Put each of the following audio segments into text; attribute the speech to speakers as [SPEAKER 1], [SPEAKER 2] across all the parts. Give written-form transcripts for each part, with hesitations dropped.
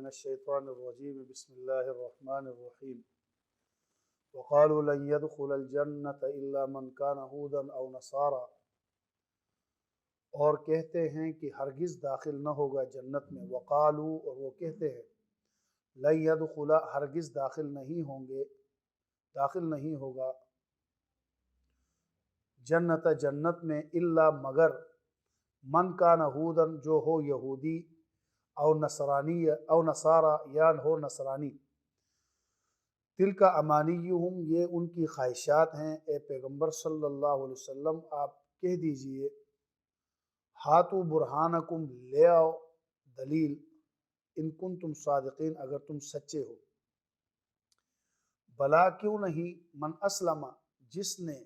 [SPEAKER 1] من الشیطان الرجیم بسم اللہ الرحمن الرحیم وقالوا لن يدخل الجنة الا من كان هودا او نصارا، اور کہتے ہیں کہ ہرگز داخل نہ ہوگا جنت میں، وقالوا اور وہ کہتے ہیں لن يدخل ہرگز داخل نہیں ہوگا جنت میں الا مگر من کان ہودن جو ہو یہودی او نصرانی او نصارا یا ہو نصرانی، تلک امانیہم یہ ان کی خواہشات ہیں۔ اے پیغمبر صلی اللہ علیہ وسلم آپ کہہ دیجئے ہاتو برہانکم لے آؤ دلیل، ان کنتم صادقین اگر تم سچے ہو۔ بلا کیوں نہیں، من اسلم جس نے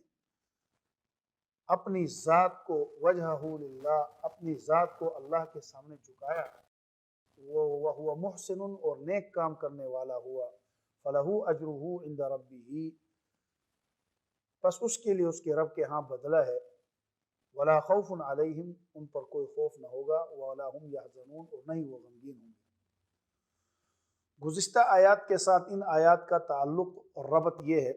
[SPEAKER 1] اپنی ذات کو وجہہ للہ اپنی ذات کو اللہ کے سامنے جھکایا، وہ محسن اور نیک کام کرنے والا ہوا، فلہ اجرہ عند ربہ پس اس کے لیے اس کے رب کے ہاں بدلہ ہے، ولا خوف علیہم ان پر کوئی خوف نہ ہوگا، ولا هم یحزنون اور نہیں وہ غمگین ہوں گے۔ گزشتہ آیات کے ساتھ ان آیات کا تعلق اور ربط یہ ہے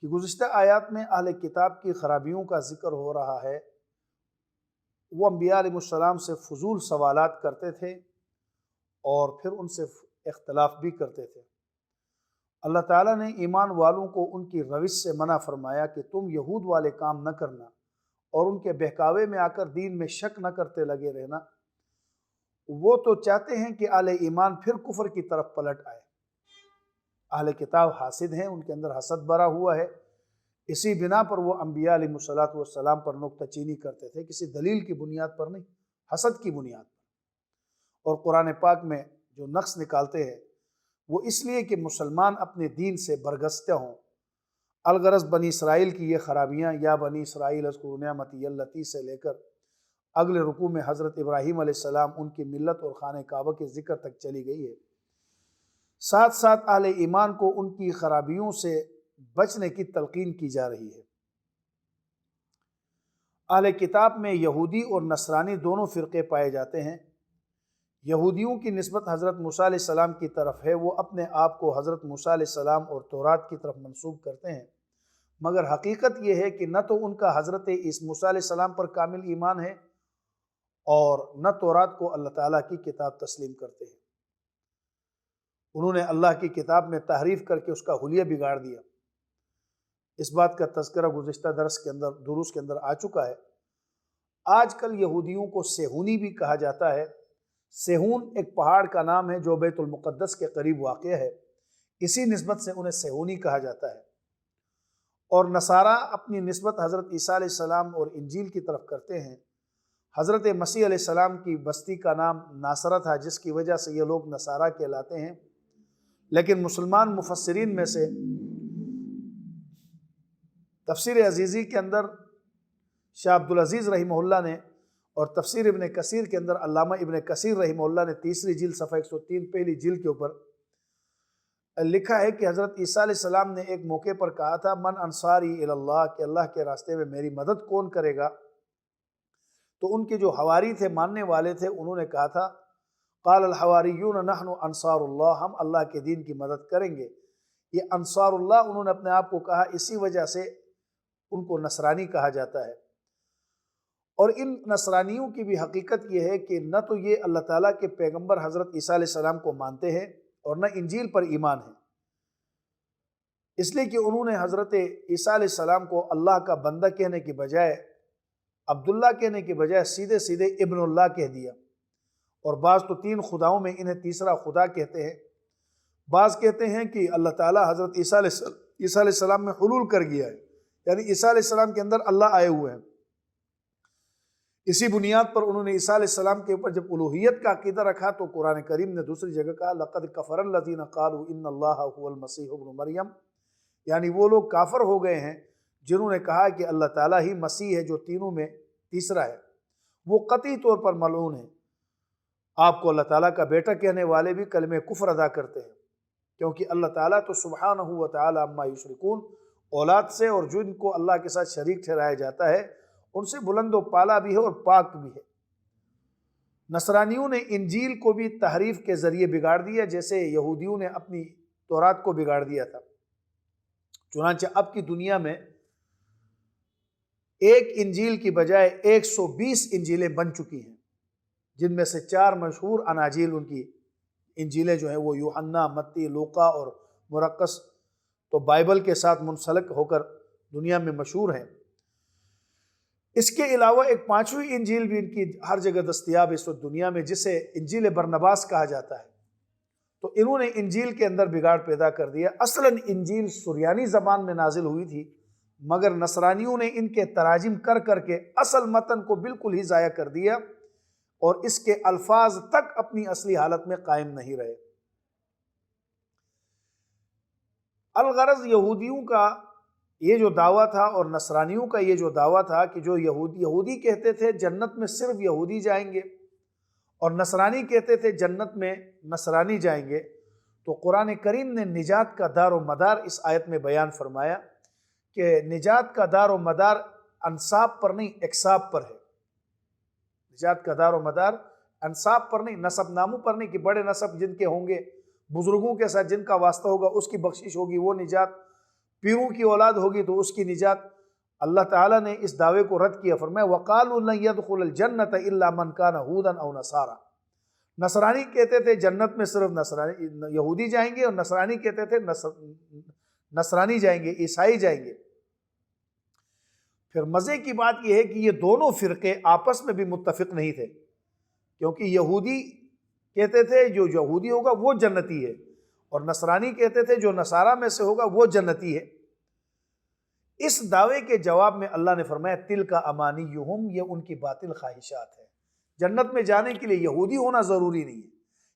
[SPEAKER 1] کہ گزشتہ آیات میں اہل کتاب کی خرابیوں کا ذکر ہو رہا ہے۔ وہ انبیاء علیہ السلام سے فضول سوالات کرتے تھے اور پھر ان سے اختلاف بھی کرتے تھے۔ اللہ تعالیٰ نے ایمان والوں کو ان کی روش سے منع فرمایا کہ تم یہود والے کام نہ کرنا اور ان کے بہکاوے میں آ کر دین میں شک نہ کرتے لگے رہنا۔ وہ تو چاہتے ہیں کہ اہل ایمان پھر کفر کی طرف پلٹ آئے۔ اہل کتاب حاسد ہیں، ان کے اندر حسد بھرا ہوا ہے، اسی بنا پر وہ انبیاء علیہ السلام پر نکتہ چینی کرتے تھے، کسی دلیل کی بنیاد پر نہیں، حسد کی بنیاد پر۔ اور قرآن پاک میں جو نقص نکالتے ہیں وہ اس لیے کہ مسلمان اپنے دین سے برگشتہ ہوں۔ الغرض بنی اسرائیل کی یہ خرابیاں، یا بنی اسرائیل اذکروا نعمتی التی سے لے کر اگلے رکوع میں حضرت ابراہیم علیہ السلام ان کی ملت اور خانہ کعبہ کے ذکر تک چلی گئی ہے۔ ساتھ ساتھ اہل ایمان کو ان کی خرابیوں سے بچنے کی تلقین کی جا رہی ہے۔ اہل کتاب میں یہودی اور نصرانی دونوں فرقے پائے جاتے ہیں۔ یہودیوں کی نسبت حضرت موسیٰ علیہ السلام کی طرف ہے، وہ اپنے آپ کو حضرت موسیٰ علیہ السلام اور تورات کی طرف منسوب کرتے ہیں، مگر حقیقت یہ ہے کہ نہ تو ان کا حضرت موسیٰ علیہ السلام پر کامل ایمان ہے اور نہ تورات کو اللہ تعالیٰ کی کتاب تسلیم کرتے ہیں۔ انہوں نے اللہ کی کتاب میں تحریف کر کے اس کا حلیہ بگاڑ دیا۔ اس بات کا تذکرہ گزشتہ دروس کے اندر آ چکا ہے۔ آج کل یہودیوں کو سیہونی بھی کہا جاتا ہے۔ سیہون ایک پہاڑ کا نام ہے جو بیت المقدس کے قریب واقع ہے، اسی نسبت سے انہیں سیہونی کہا جاتا ہے۔ اور نصارہ اپنی نسبت حضرت عیسیٰ علیہ السلام اور انجیل کی طرف کرتے ہیں۔ حضرت مسیح علیہ السلام کی بستی کا نام ناصرہ تھا، جس کی وجہ سے یہ لوگ نصارہ کہلاتے ہیں۔ لیکن مسلمان مفسرین میں سے تفسیر عزیزی کے اندر شاہ عبدالعزیز رحمہ اللہ نے اور تفسیر ابن کثیر کے اندر علامہ ابن کثیر رحمہ اللہ نے تیسری جلد صفحہ 103 پہلی جلد کے اوپر لکھا ہے کہ حضرت عیسیٰ علیہ السلام نے ایک موقع پر کہا تھا من انصاری الی اللہ، کہ اللہ کے راستے میں میری مدد کون کرے گا؟ تو ان کے جو حواری تھے، ماننے والے تھے، انہوں نے کہا تھا قال الحواریون نحن انصار اللہ، ہم اللہ کے دین کی مدد کریں گے۔ یہ انصار اللہ انہوں نے اپنے آپ کو کہا، اسی وجہ سے ان کو نصرانی کہا جاتا ہے۔ اور ان نصرانیوں کی بھی حقیقت یہ ہے کہ نہ تو یہ اللہ تعالیٰ کے پیغمبر حضرت عیسیٰ علیہ السلام کو مانتے ہیں اور نہ انجیل پر ایمان ہے، اس لیے کہ انہوں نے حضرت عیسیٰ علیہ السلام کو اللہ کا بندہ کہنے کی بجائے، عبداللہ کہنے کی بجائے سیدھے سیدھے ابن اللہ کہہ دیا۔ اور بعض تو 3 خداؤں میں انہیں تیسرا خدا کہتے ہیں۔ بعض کہتے ہیں کہ اللہ تعالیٰ حضرت عیسیٰ علیہ السلام میں حلول کر گیا ہے، یعنی عیسیٰ علیہ السلام کے اندر اللہ آئے ہوئے ہیں۔ اسی بنیاد پر انہوں نے عیسیٰ علیہ السلام کے اوپر جب الوہیت کا عقیدہ رکھا تو قرآن کریم نے دوسری جگہ کہا لَقَدْ كَفَرَ الَّذِينَ قَالُوا إِنَّ اللَّهَ هُوَ الْمَسِيحُ ابْنُ مریم، یعنی وہ لوگ کافر ہو گئے ہیں جنہوں نے کہا کہ اللہ تعالیٰ ہی مسیح ہے جو تینوں میں تیسرا ہے۔ وہ قطعی طور پر ملعون ہیں۔ آپ کو اللہ تعالیٰ کا بیٹا کہنے والے بھی کلمہ کفر ادا کرتے ہیں، کیونکہ اللہ تعالیٰ تو سبحانہ و تعالیٰ عما یشرکون، اولاد سے اور جن کو اللہ کے ساتھ شریک ٹھہرایا جاتا ہے ان سے بلند و بالا بھی ہے اور پاک بھی ہے۔ نصرانیوں نے انجیل کو بھی تحریف کے ذریعے بگاڑ دیا، جیسے یہودیوں نے اپنی تورات کو بگاڑ دیا تھا۔ چنانچہ اب کی دنیا میں ایک انجیل کی بجائے 120 انجیلیں بن چکی ہیں، جن میں سے 4 مشہور اناجیل ان کی انجیلیں جو ہیں وہ یوحنا، متی، لوقا اور مرقس تو بائبل کے ساتھ منسلک ہو کر دنیا میں مشہور ہیں۔ اس کے علاوہ ایک 5ویں انجیل بھی ان کی ہر جگہ دستیاب ہے اس وقت دنیا میں، جسے انجیل برنباس کہا جاتا ہے۔ تو انہوں نے انجیل کے اندر بگاڑ پیدا کر دیا۔ اصلاً انجیل سریانی زبان میں نازل ہوئی تھی، مگر نصرانیوں نے ان کے تراجم کر کر کے اصل متن کو بالکل ہی ضائع کر دیا اور اس کے الفاظ تک اپنی اصلی حالت میں قائم نہیں رہے۔ الغرض یہودیوں کا یہ جو دعویٰ تھا اور نصرانیوں کا یہ جو دعویٰ تھا کہ جو یہودی کہتے تھے جنت میں صرف یہودی جائیں گے اور نصرانی کہتے تھے جنت میں نصرانی جائیں گے، تو قرآن کریم نے نجات کا دار و مدار اس آیت میں بیان فرمایا کہ نجات کا دار و مدار انساب پر نہیں، اکساب پر ہے۔ نجات کا دار و مدار انساب پر نہیں، نسب ناموں پر نہیں کہ بڑے نسب جن کے ہوں گے، بزرگوں کے ساتھ جن کا واسطہ ہوگا اس کی بخشش ہوگی وہ نجات، پیروں کی اولاد ہوگی تو اس کی نجات۔ اللہ تعالیٰ نے اس دعوے کو رد کیا، فرمایا وَقَالُوا لَن يَدْخُلَ الْجَنَّةَ إِلَّا مَنْ كَانَ هُودًا أَوْ نَصَارَىٰ۔ نصرانی کہتے تھے جنت میں صرف یہودی جائیں گے، اور نصرانی کہتے تھے نصرانی جائیں گے، عیسائی جائیں گے۔ پھر مزے کی بات یہ ہے کہ یہ دونوں فرقے آپس میں بھی متفق نہیں تھے، کیونکہ یہودی کہتے تھے جو یہودی ہوگا وہ جنتی ہے، اور نصرانی کہتے تھے جو نصارہ میں سے ہوگا وہ جنتی ہے۔ اس دعوے کے جواب میں اللہ نے فرمایا تِلْکَ أَمَانِيُّهُمْ، یہ ان کی باطل خواہشات ہے۔ جنت میں جانے کے لیے یہودی ہونا ضروری نہیں ہے،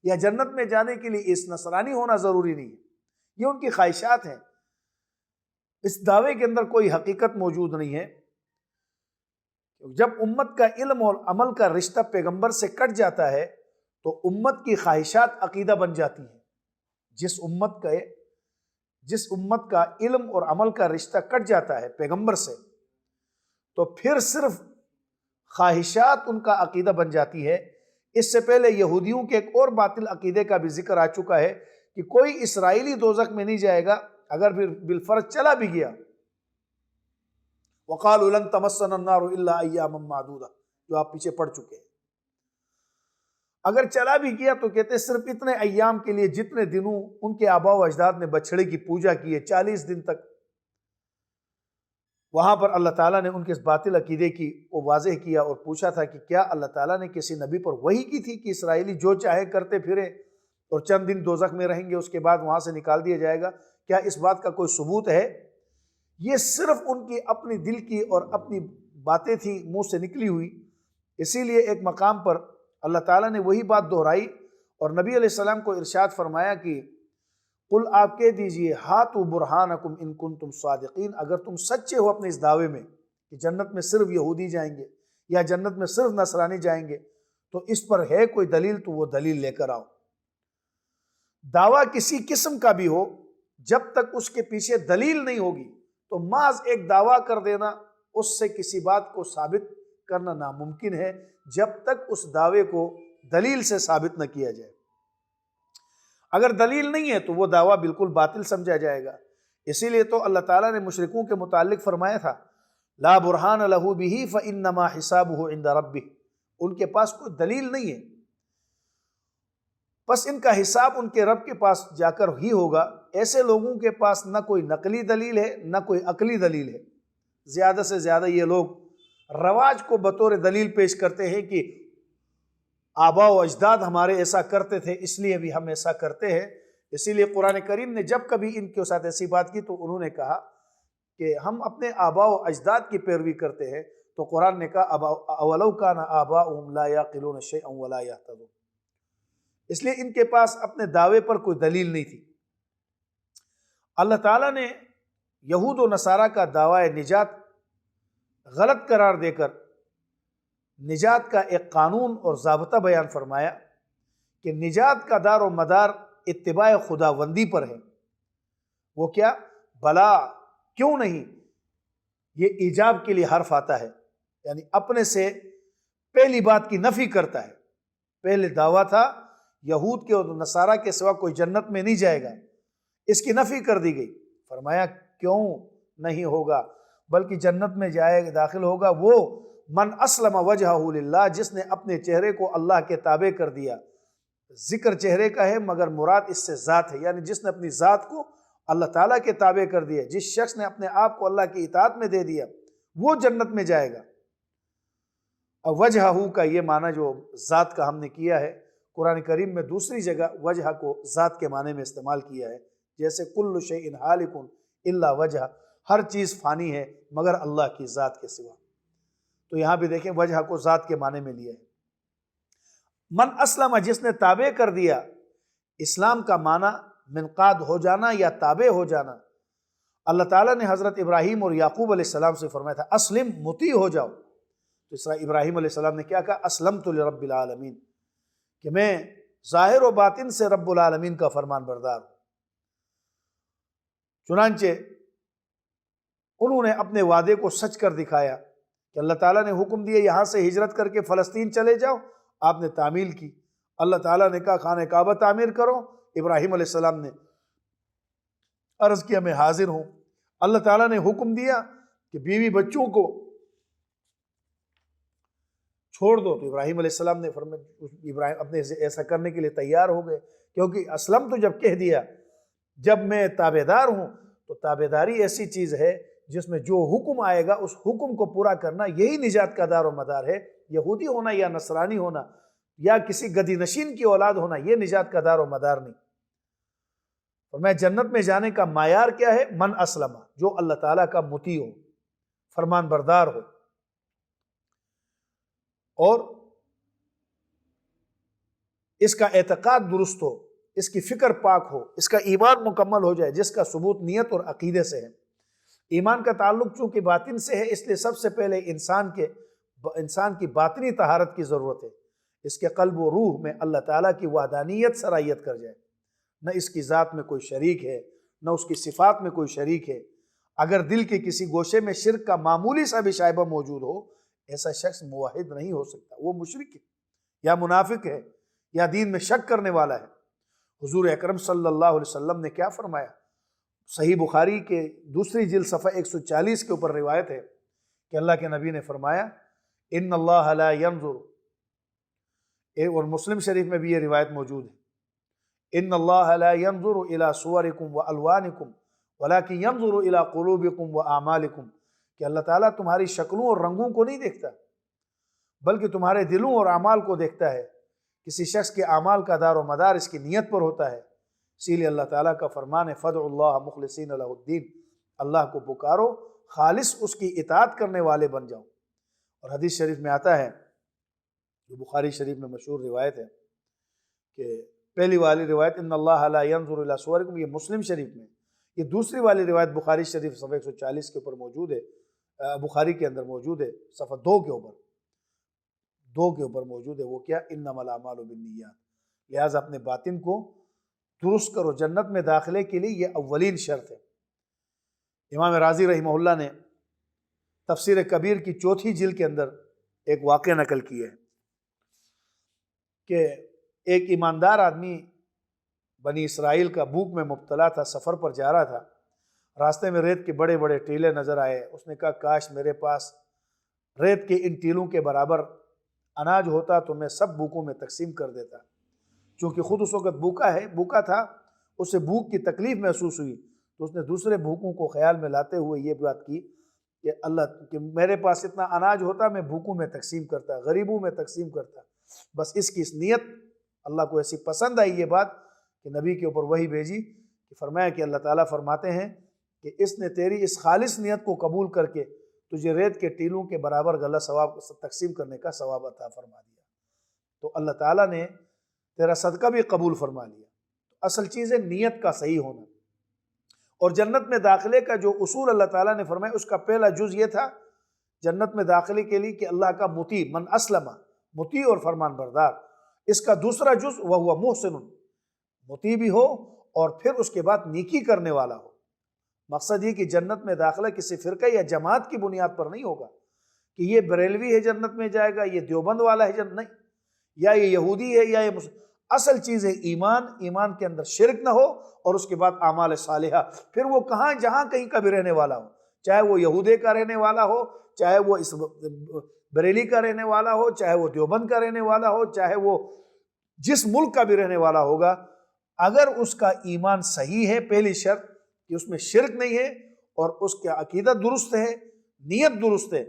[SPEAKER 1] یا جنت میں جانے کے لیے اس نصرانی ہونا ضروری نہیں ہے، یہ ان کی خواہشات ہیں۔ اس دعوے کے اندر کوئی حقیقت موجود نہیں ہے۔ جب امت کا علم اور عمل کا رشتہ پیغمبر سے کٹ جاتا ہے تو امت کی خواہشات عقیدہ بن جاتی ہیں۔ جس امت کا علم اور عمل کا رشتہ کٹ جاتا ہے پیغمبر سے تو پھر صرف خواہشات ان کا عقیدہ بن جاتی ہے۔ اس سے پہلے یہودیوں کے ایک اور باطل عقیدے کا بھی ذکر آ چکا ہے کہ کوئی اسرائیلی دوزخ میں نہیں جائے گا اگر پھر بالفرض چلا بھی گیا۔ وَقَالُوا لَن تَمَسَّنَا النَّارُ إِلَّا أَيَّامًا مَّعْدُودَةً، جو آپ پیچھے پڑھ چکے ہیں۔ اگر چلا بھی گیا تو کہتے صرف اتنے ایام کے لیے جتنے دنوں ان کے آباء و اجداد نے بچھڑے کی پوجا کی ہے، 40 دن تک۔ وہاں پر اللہ تعالیٰ نے ان کے اس باطل عقیدے کی وہ واضح کیا اور پوچھا تھا کہ کیا اللہ تعالیٰ نے کسی نبی پر وحی کی تھی کہ اسرائیلی جو چاہے کرتے پھرے اور چند دن دوزخ میں رہیں گے، اس کے بعد وہاں سے نکال دیا جائے گا؟ کیا اس بات کا کوئی ثبوت ہے؟ یہ صرف ان کی اپنی دل کی اور اپنی باتیں تھیں منہ سے نکلی ہوئی۔ اسی لیے ایک مقام پر اللہ تعالیٰ نے وہی بات دہرائی اور نبی علیہ السلام کو ارشاد فرمایا کہ قل، آپ کہہ دیجئے ہاتوا برہانکم ان کنتم صادقین، اگر تم سچے ہو اپنے اس دعوے میں کہ جنت میں صرف یہودی جائیں گے یا جنت میں صرف نصرانی جائیں گے، تو اس پر ہے کوئی دلیل تو وہ دلیل لے کر آؤ۔ دعویٰ کسی قسم کا بھی ہو، جب تک اس کے پیچھے دلیل نہیں ہوگی تو محض ایک دعویٰ کر دینا، اس سے کسی بات کو ثابت کرنا ناممکن ہے جب تک اس دعوے کو دلیل سے ثابت نہ کیا جائے۔ اگر دلیل نہیں ہے تو وہ دعویٰ بالکل باطل سمجھا جائے گا۔ اسی لیے تو اللہ تعالیٰ نے مشرکوں کے متعلق فرمایا تھا لا برہان لہ بہ فانما حسابہ عند ربہ، ان کے پاس کوئی دلیل نہیں ہے، بس ان کا حساب ان کے رب کے پاس جا کر ہی ہوگا۔ ایسے لوگوں کے پاس نہ کوئی نقلی دلیل ہے نہ کوئی عقلی دلیل ہے۔ زیادہ سے زیادہ یہ لوگ رواج کو بطور دلیل پیش کرتے ہیں کہ آباء و اجداد ہمارے ایسا کرتے تھے اس لیے بھی ہم ایسا کرتے ہیں۔ اسی لیے قرآن کریم نے جب کبھی ان کے ساتھ ایسی بات کی تو انہوں نے کہا کہ ہم اپنے آباء و اجداد کی پیروی کرتے ہیں، تو قرآن نے کہا اولو کان آباؤہم لا یعقلون شیئا ولا یہتدون، اس لیے ان کے پاس اپنے دعوے پر کوئی دلیل نہیں تھی۔ اللہ تعالیٰ نے یہود و نصارہ کا دعویٰ نجات غلط قرار دے کر نجات کا ایک قانون اور ضابطہ بیان فرمایا کہ نجات کا دار و مدار اتباع خداوندی پر ہے۔ وہ کیا؟ بلا، کیوں نہیں، یہ ایجاب کے لیے حرف آتا ہے، یعنی اپنے سے پہلی بات کی نفی کرتا ہے۔ پہلے دعویٰ تھا یہود کے اور نصارہ کے سوا کوئی جنت میں نہیں جائے گا، اس کی نفی کر دی گئی۔ فرمایا کیوں نہیں ہوگا، بلکہ جنت میں جائے داخل ہوگا وہ من اسلم وجہہ للہ، جس نے اپنے چہرے کو اللہ کے تابع کر دیا۔ ذکر چہرے کا ہے مگر مراد اس سے ذات ہے، یعنی جس نے اپنی ذات کو اللہ تعالیٰ کے تابع کر دیا، جس شخص نے اپنے آپ کو اللہ کی اطاعت میں دے دیا وہ جنت میں جائے گا۔ اب وجہہ کا یہ معنی جو ذات کا ہم نے کیا ہے، قرآن کریم میں دوسری جگہ وجہ کو ذات کے معنی میں استعمال کیا ہے، جیسے کل شیء ہالک الا وجہ، ہر چیز فانی ہے مگر اللہ کی ذات کے سوا۔ تو یہاں بھی دیکھیں وجہ کو ذات کے معنی میں لیا ہے۔ من اسلم، جس نے تابع کر دیا، اسلام کا معنی منقاد ہو جانا یا تابع ہو جانا۔ اللہ تعالیٰ نے حضرت ابراہیم اور یعقوب علیہ السلام سے فرمایا تھا اسلم، مطیع ہو جاؤ، تو اس طرح ابراہیم علیہ السلام نے کیا کہا، اسلمت لرب العالمین، کہ میں ظاہر و باطن سے رب العالمین کا فرمان بردار ہوں۔ چنانچہ انہوں نے اپنے وعدے کو سچ کر دکھایا کہ اللہ تعالیٰ نے حکم دیا یہاں سے ہجرت کر کے فلسطین چلے جاؤ، آپ نے تعمیل کی۔ اللہ تعالیٰ نے کہا خانہ کعبہ تعمیر کرو، ابراہیم علیہ السلام نے عرض کیا میں حاضر ہوں۔ اللہ تعالیٰ نے حکم دیا کہ بیوی بچوں کو چھوڑ دو، تو ابراہیم علیہ السلام نے فرمایا، ابراہیم اپنے ایسا کرنے کے لیے تیار ہو گئے، کیونکہ اسلم تو جب کہہ دیا، جب میں تابعدار ہوں، تو تابعداری ایسی چیز ہے جس میں جو حکم آئے گا اس حکم کو پورا کرنا، یہی نجات کا دار و مدار ہے۔ یہودی ہونا یا نصرانی ہونا یا کسی گدی نشین کی اولاد ہونا یہ نجات کا دار و مدار نہیں۔ اور میں جنت میں جانے کا معیار کیا ہے، من اسلم، جو اللہ تعالیٰ کا مطیع ہو، فرمان بردار ہو، اور اس کا اعتقاد درست ہو، اس کی فکر پاک ہو، اس کا ایمان مکمل ہو جائے، جس کا ثبوت نیت اور عقیدے سے ہے۔ ایمان کا تعلق چونکہ باطن سے ہے، اس لیے سب سے پہلے انسان کی باطنی طہارت کی ضرورت ہے، اس کے قلب و روح میں اللہ تعالیٰ کی وحدانیت سرائیت کر جائے، نہ اس کی ذات میں کوئی شریک ہے، نہ اس کی صفات میں کوئی شریک ہے۔ اگر دل کے کسی گوشے میں شرک کا معمولی سا بھی شائبہ موجود ہو، ایسا شخص موحد نہیں ہو سکتا، وہ مشرک ہے یا منافق ہے یا دین میں شک کرنے والا ہے۔ حضور اکرم صلی اللہ علیہ وسلم نے کیا فرمایا؟ صحیح بخاری کے دوسری جلد صفحہ 140 کے اوپر روایت ہے کہ اللہ کے نبی نے فرمایا ان اللہ لا ينظر، اور مسلم شریف میں بھی یہ روایت موجود ہے، ان اللہ لا ينظر الى صورکم والوانکم ولکن ينظر الى قلوبکم واعمالکم، کہ اللہ تعالیٰ تمہاری شکلوں اور رنگوں کو نہیں دیکھتا بلکہ تمہارے دلوں اور اعمال کو دیکھتا ہے۔ کسی شخص کے اعمال کا دار و مدار اس کی نیت پر ہوتا ہے، اسی لیے اللہ تعالیٰ کا فرمان ہے فدعوا اللہ مخلصین لہ الدین، اللہ کو پکارو خالص اس کی اطاعت کرنے والے بن جاؤ۔ اور حدیث شریف میں آتا ہے، جو بخاری شریف میں مشہور روایت ہے، کہ پہلی والی روایت ان اللہ لا ينظر الى صورکم، یہ مسلم شریف میں، یہ دوسری والی روایت بخاری شریف صفحہ 140 کے اوپر موجود ہے، بخاری کے اندر موجود ہے، صفحہ 2 کے اوپر موجود ہے، وہ کیا، انما الاعمال بالنیات، لہٰذا اپنے باطن کو درست کرو۔ جنت میں داخلے کے لیے یہ اولین شرط ہے۔ امام رازی رحمہ اللہ نے تفسیر کبیر کی 4 جلد کے اندر ایک واقعہ نقل کیا ہے کہ ایک ایماندار آدمی بنی اسرائیل کا بھوک میں مبتلا تھا، سفر پر جا رہا تھا، راستے میں ریت کے بڑے بڑے ٹیلے نظر آئے، اس نے کہا کاش میرے پاس ریت کے ان ٹیلوں کے برابر اناج ہوتا تو میں سب بھوکوں میں تقسیم کر دیتا۔ چونکہ خود اس وقت بھوکا تھا، اسے بھوک کی تکلیف محسوس ہوئی، تو اس نے دوسرے بھوکوں کو خیال میں لاتے ہوئے یہ بات کی کہ اللہ کہ میرے پاس اتنا اناج ہوتا میں بھوکوں میں تقسیم کرتا، غریبوں میں تقسیم کرتا۔ بس اس کی اس نیت اللہ کو ایسی پسند آئی یہ بات کہ نبی کے اوپر وحی بھیجی کہ فرمایا کہ اللہ تعالیٰ فرماتے ہیں کہ اس نے تیری اس خالص نیت کو قبول کر کے تجھے ریت کے ٹیلوں کے برابر غلہ ثواب تقسیم کرنے کا ثواب عطا فرما دیا۔ تو اللہ تعالیٰ نے تیرا صدقہ بھی قبول فرما لیا۔ اصل چیز ہے نیت کا صحیح ہونا۔ اور جنت میں داخلے کا جو اصول اللہ تعالیٰ نے فرمایا، اس کا پہلا جز یہ تھا جنت میں داخلے کے لیے کہ اللہ کا مطیع، من اسلم، مطیع اور فرمان بردار۔ اس کا دوسرا جز وہو محسن، مطیع بھی ہو اور پھر اس کے بعد نیکی کرنے والا ہو۔ مقصد یہ کہ جنت میں داخلہ کسی فرقہ یا جماعت کی بنیاد پر نہیں ہوگا کہ یہ بریلوی ہے جنت میں جائے گا، یہ دیوبند والا ہے جنت، نہیں، یا یہ یہودی ہے یا یہ اصل چیز ہے ایمان. ایمان کے اندر شرک نہ ہو اور اس کے بعد اعمال صالحہ. پھر وہ کہاں جہاں کہیں کا بھی رہنے والا ہو، چاہے وہ یہودے کا رہنے والا ہو، چاہے وہ اس بریلی کا رہنے والا ہو، چاہے وہ دیوبند کا رہنے والا ہو، چاہے وہ جس ملک کا بھی رہنے والا ہوگا، اگر اس کا ایمان صحیح ہے، پہلی شرط کہ اس میں شرک نہیں ہے اور اس کا عقیدہ درست ہے، نیت درست ہے،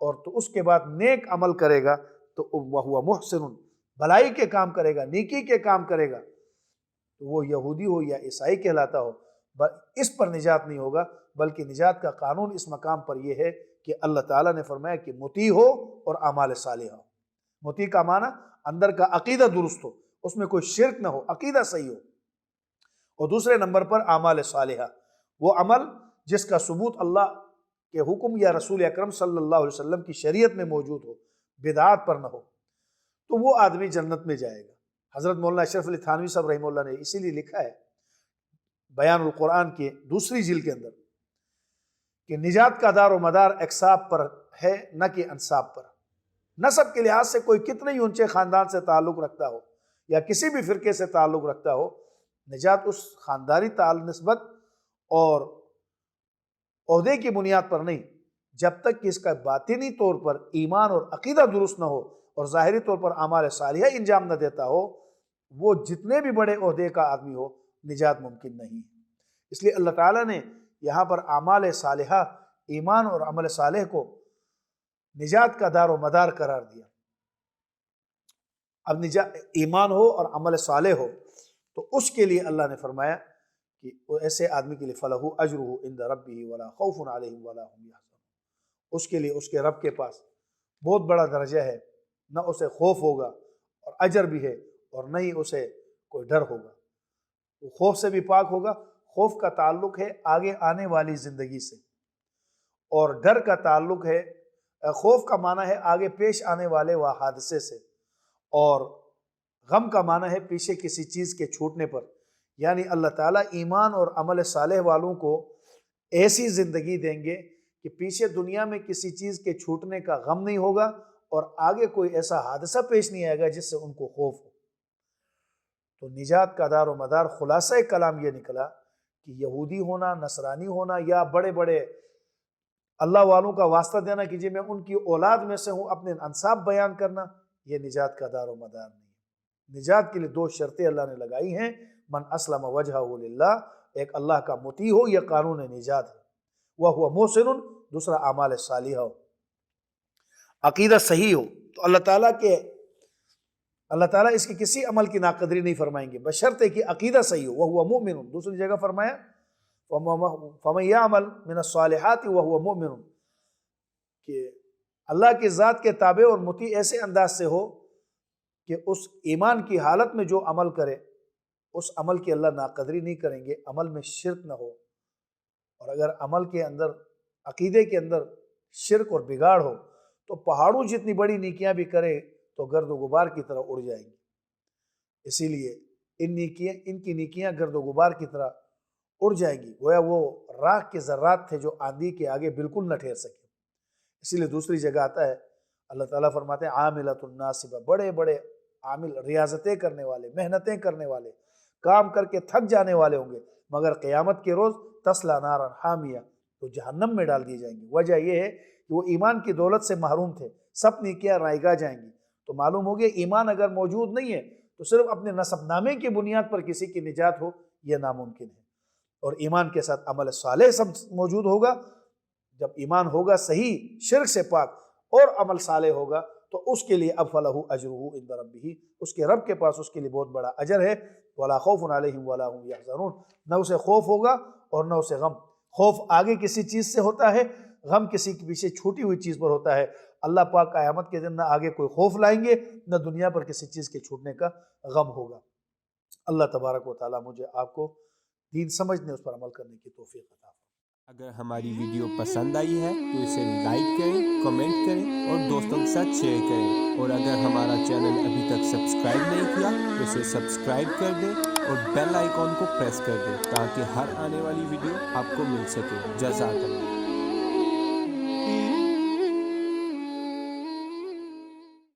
[SPEAKER 1] اور تو اس کے بعد نیک عمل کرے گا تو وہ محسن، بھلائی کے کام کرے گا، نیکی کے کام کرے گا، تو وہ یہودی ہو یا عیسائی کہلاتا ہو، اس پر نجات نہیں ہوگا. بلکہ نجات کا قانون اس مقام پر یہ ہے کہ اللہ تعالیٰ نے فرمایا کہ مطیع ہو اور اعمال صالحہ ہو. مطیع کا معنی اندر کا عقیدہ درست ہو، اس میں کوئی شرک نہ ہو، عقیدہ صحیح ہو. اور دوسرے نمبر پر اعمال صالحہ، وہ عمل جس کا ثبوت اللہ کے حکم یا رسول اکرم صلی اللہ علیہ وسلم کی شریعت میں موجود ہو، بدعات پر نہ ہو، تو وہ آدمی جنت میں جائے گا. حضرت مولانا اشرف علی تھانوی صاحب رحمہ اللہ نے اسی لیے لکھا ہے بیان القرآن کے دوسری جلد کے اندر کہ نجات کا دار و مدار اکساب پر ہے نہ کہ انساب پر. نسب کے لحاظ سے کوئی کتنے ہی اونچے خاندان سے تعلق رکھتا ہو یا کسی بھی فرقے سے تعلق رکھتا ہو، نجات اس خاندانی نسبت اور عہدے کی بنیاد پر نہیں، جب تک کہ اس کا باطنی طور پر ایمان اور عقیدہ درست نہ ہو اور ظاہری طور پر اعمال صالحہ انجام نہ دیتا ہو، وہ جتنے بھی بڑے عہدے کا آدمی ہو نجات ممکن نہیں ہے. اس لیے اللہ تعالیٰ نے یہاں پر اعمال صالحہ، ایمان اور عمل صالح کو نجات کا دار و مدار قرار دیا. اب ایمان ہو اور عمل صالح ہو تو اس کے لیے اللہ نے فرمایا کہ ایسے آدمی کے لیے فَلَهُ أَجْرُهُ عِنْدَ رَبِّهِ وَلَا خَوْفٌ عَلَيْهِمْ وَلَا هُمْ يَحْزَنُونَ. اس کے لیے اس کے رب کے پاس بہت بڑا درجہ ہے، نہ اسے خوف ہوگا اور اجر بھی ہے، اور نہ ہی اسے کوئی ڈر ہوگا. وہ خوف سے بھی پاک ہوگا. خوف کا تعلق ہے آگے آنے والی زندگی سے، اور ڈر کا تعلق ہے، خوف کا معنی ہے آگے پیش آنے والے وہ حادثے سے، اور غم کا معنی ہے پیچھے کسی چیز کے چھوٹنے پر. یعنی اللہ تعالیٰ ایمان اور عمل صالح والوں کو ایسی زندگی دیں گے کہ پیچھے دنیا میں کسی چیز کے چھوٹنے کا غم نہیں ہوگا، اور آگے کوئی ایسا حادثہ پیش نہیں آئے گا جس سے ان کو خوف ہو. تو نجات کا دار و مدار خلاصہ کلام یہ نکلا کہ یہودی ہونا، نصرانی ہونا، یا بڑے بڑے اللہ والوں کا واسطہ دینا کہ جی میں ان کی اولاد میں سے ہوں، اپنے انساب بیان کرنا، یہ نجات کا دار و مدار نہیں. نجات کے لیے دو شرطیں اللہ نے لگائی ہیں: من اسلم وجہہ للہ، ایک اللہ کا مطیع ہو، یہ قانون نجات ہے، وہو محسن، دوسرا اعمال صالحہ ہو، عقیدہ صحیح ہو. تو اللہ تعالیٰ اس کی کسی عمل کی ناقدری نہیں فرمائیں گے بشرطے کہ عقیدہ صحیح ہو. وہو مؤمن، دوسری جگہ فرمایا فَمَن يَعْمَلْ مِنَ الصَّالِحَاتِ وَهُوَ مُؤْمِنٌ، کہ اللہ کی ذات کے تابع اور مطیع ایسے انداز سے ہو کہ اس ایمان کی حالت میں جو عمل کرے اس عمل کی اللہ ناقدری نہیں کریں گے، عمل میں شرک نہ ہو. اور اگر عمل کے اندر، عقیدے کے اندر شرک اور بگاڑ ہو تو پہاڑوں جتنی بڑی نیکیاں بھی کرے تو گرد و غبار کی طرح اڑ جائیں گی. اسی لیے ان کی نیکیاں گرد و غبار کی طرح اڑ جائیں گی، گویا وہ راکھ کے ذرات تھے جو آندھی کے آگے بالکل نہ ٹھہر سکے. اسی لیے دوسری جگہ آتا ہے اللہ تعالیٰ فرماتے ہیں عاملۃ ناصبہ، بڑے بڑے عامل، ریاضتیں کرنے والے، محنتیں کرنے والے، کام کر کے تھک جانے والے ہوں گے، مگر قیامت کے روز تسلا نارا حامیہ، تو جہنم میں ڈال دیے جائیں گے. وجہ یہ ہے کہ وہ ایمان کی دولت سے محروم تھے، سب نیکیاں رائگاں جائیں گی. تو معلوم ہو گیا ایمان اگر موجود نہیں ہے تو صرف اپنے نسب نامے کی بنیاد پر کسی کی نجات ہو یہ ناممکن ہے. اور ایمان کے ساتھ عمل صالح سب موجود ہوگا. جب ایمان ہوگا صحیح، شرک سے پاک، اور عمل صالح ہوگا تو اس کے لیے اب فَلَهُ أَجْرُهُ عِنْدَ رَبِّهِ، اس کے رب کے پاس اس کے لیے بہت بڑا اجر ہے. وَلَا خَوْفٌ عَلَيْهِمْ وَلَا هُمْ يَحْزَنُونَ، نہ اسے خوف ہوگا اور نہ اسے غم. خوف آگے کسی چیز سے ہوتا ہے، غم کسی کے پیچھے چھوٹی ہوئی چیز پر ہوتا ہے. اللہ پاک قیامت کے دن نہ آگے کوئی خوف لائیں گے، نہ دنیا پر کسی چیز کے چھوٹنے کا غم ہوگا. اللہ تبارک و تعالیٰ مجھے آپ کو دین سمجھنے، اس پر عمل کرنے کی توفیق عطا فرمائے.
[SPEAKER 2] اگر ہماری ویڈیو پسند آئی ہے تو اسے لائک کریں، کمنٹ کریں اور دوستوں کے ساتھ شیئر کریں. اور اگر ہمارا چینل ابھی تک سبسکرائب نہیں کیا تو اسے سبسکرائب کر دیں اور بیل آئیکن کو پریس کر دیں تاکہ ہر آنے والی ویڈیو آپ کو مل سکے. جزاک اللہ.